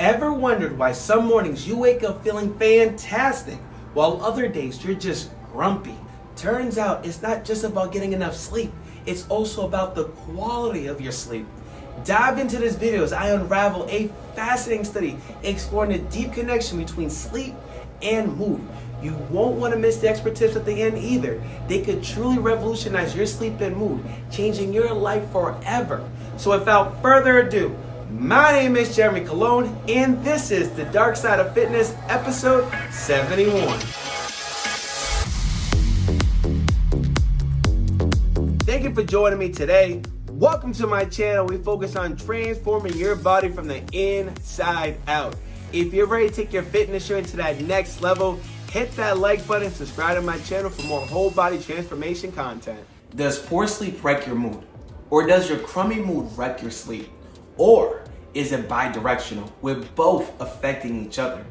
Ever wondered why some mornings you wake up feeling fantastic, while other days you're just grumpy? Turns out it's not just about getting enough sleep, it's also about the quality of your sleep. Dive into this video as I unravel a fascinating study exploring the deep connection between sleep and mood. You won't want to miss the expert tips at the end either. They could truly revolutionize your sleep and mood, changing your life forever. So without further ado, my name is Jeremy Colon, and this is The Dark Side of Fitness, episode 71. Thank you for joining me today. Welcome to my channel. We focus on transforming your body from the inside out. If you're ready to take your fitness journey to that next level, hit that like button, subscribe to my channel for more whole body transformation content. Does poor sleep wreck your mood? Or does your crummy mood wreck your sleep? Or is it bi-directional, with both affecting each other?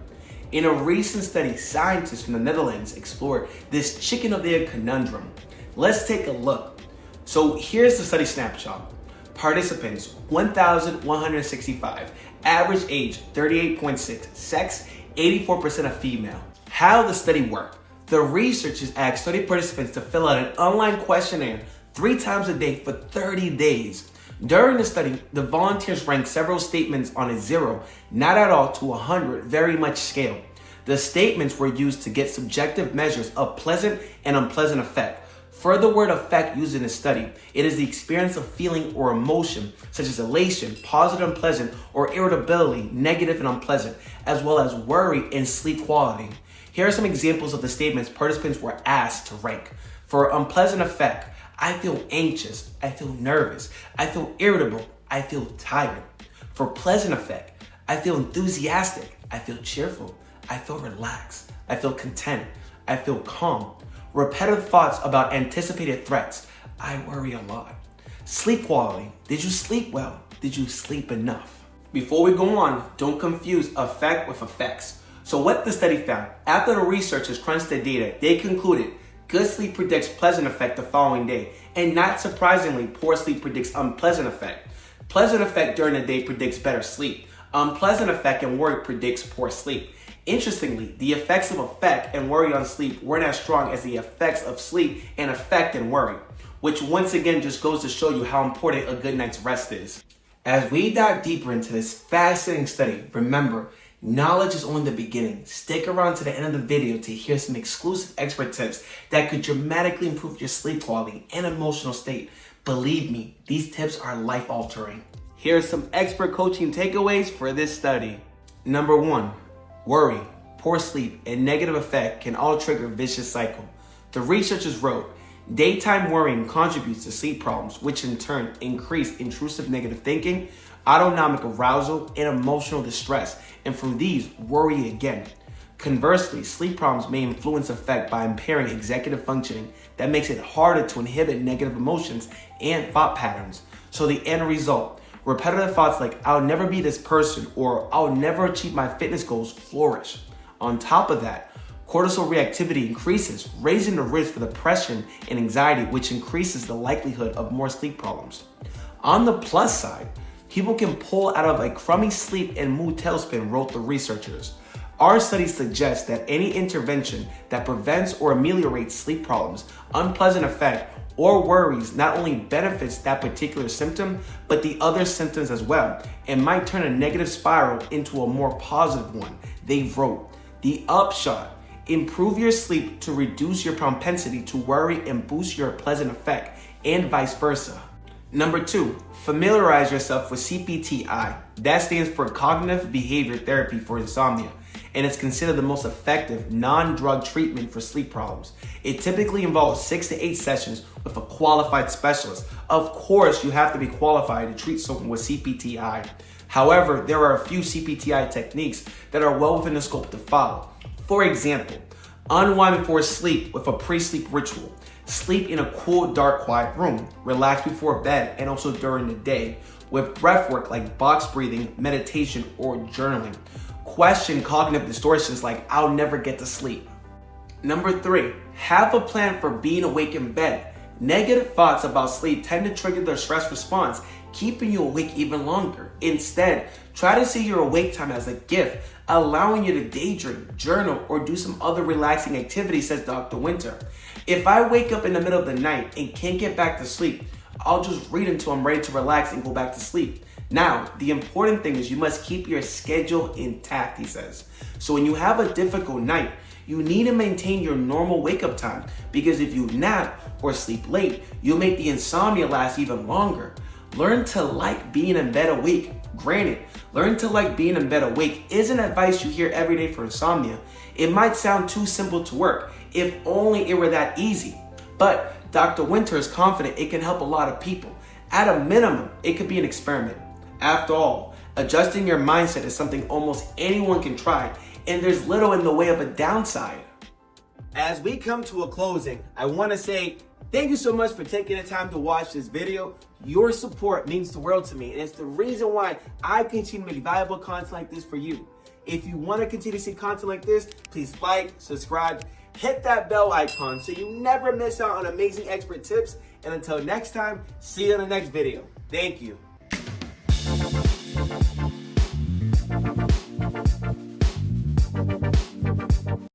In a recent study, scientists from the Netherlands explored this chicken of the egg conundrum. Let's take a look. So here's the study snapshot. Participants, 1,165. Average age, 38.6. Sex, 84% of female. How the study worked. The researchers asked study participants to fill out an online questionnaire 3 times a day for 30 days. During the study, the volunteers ranked several statements on a 0, not at all, to 100 very much scale. The statements were used to get subjective measures of pleasant and unpleasant effect. For the word effect used in the study, it is the experience of feeling or emotion, such as elation, positive and pleasant, or irritability, negative and unpleasant, as well as worry and sleep quality. Here are some examples of the statements participants were asked to rank. For unpleasant effect, I feel anxious, I feel nervous, I feel irritable, I feel tired. For pleasant effect, I feel enthusiastic, I feel cheerful, I feel relaxed, I feel content, I feel calm. Repetitive thoughts about anticipated threats, I worry a lot. Sleep quality, did you sleep well? Did you sleep enough? Before we go on, don't confuse effect with effects. So what the study found, after the researchers crunched the data, they concluded good sleep predicts pleasant effect the following day, and not surprisingly, poor sleep predicts unpleasant effect. Pleasant effect during the day predicts better sleep. Unpleasant effect and worry predicts poor sleep. Interestingly, the effects of effect and worry on sleep weren't as strong as the effects of sleep and effect and worry, which once again just goes to show you how important a good night's rest is. As we dive deeper into this fascinating study, remember, knowledge is only the beginning. Stick around to the end of the video to hear some exclusive expert tips that could dramatically improve your sleep quality and emotional state. Believe me, these tips are life-altering. Here are some expert coaching takeaways for this study. Number 1, worry, poor sleep, and negative effect can all trigger a vicious cycle. The researchers wrote, daytime worrying contributes to sleep problems, which in turn increase intrusive negative thinking, autonomic arousal, and emotional distress, and from these, worry again. Conversely, sleep problems may influence effect by impairing executive functioning that makes it harder to inhibit negative emotions and thought patterns. So the end result, repetitive thoughts like, I'll never be this person, or I'll never achieve my fitness goals flourish. On top of that, cortisol reactivity increases, raising the risk for depression and anxiety, which increases the likelihood of more sleep problems. On the plus side, people can pull out of a crummy sleep and mood tailspin, wrote the researchers. Our studies suggest that any intervention that prevents or ameliorates sleep problems, unpleasant effect, or worries not only benefits that particular symptom, but the other symptoms as well, and might turn a negative spiral into a more positive one. They wrote, the upshot, improve your sleep to reduce your propensity to worry and boost your pleasant effect, and vice versa. Number 2, familiarize yourself with CPTI. That stands for Cognitive Behavior Therapy for Insomnia, and it's considered the most effective non-drug treatment for sleep problems. It typically involves 6 to 8 sessions with a qualified specialist. Of course, you have to be qualified to treat someone with CPTI. However, there are a few CPTI techniques that are well within the scope to follow. For example, unwind before sleep with a pre-sleep ritual. Sleep in a cool, dark, quiet room. Relax before bed and also during the day with breath work like box breathing, meditation, or journaling. Question cognitive distortions like, I'll never get to sleep. Number 3, have a plan for being awake in bed. Negative thoughts about sleep tend to trigger the stress response keeping you awake even longer. Instead, try to see your awake time as a gift, allowing you to daydream, journal, or do some other relaxing activities, says Dr. Winter. If I wake up in the middle of the night and can't get back to sleep, I'll just read until I'm ready to relax and go back to sleep. Now, the important thing is you must keep your schedule intact, he says. So when you have a difficult night, you need to maintain your normal wake-up time, because if you nap or sleep late, you'll make the insomnia last even longer. Learn to like being in bed awake. Granted, learn to like being in bed awake isn't advice you hear every day for insomnia. It might sound too simple to work, if only it were that easy. But Dr. Winter is confident it can help a lot of people. At a minimum, it could be an experiment. After all, adjusting your mindset is something almost anyone can try, and there's little in the way of a downside. As we come to a closing, I want to say thank you so much for taking the time to watch this video. Your support means the world to me, and it's the reason why I continue to make valuable content like this for you. If you want to continue to see content like this, please like, subscribe, hit that bell icon so you never miss out on amazing expert tips. And until next time, see you in the next video. Thank you.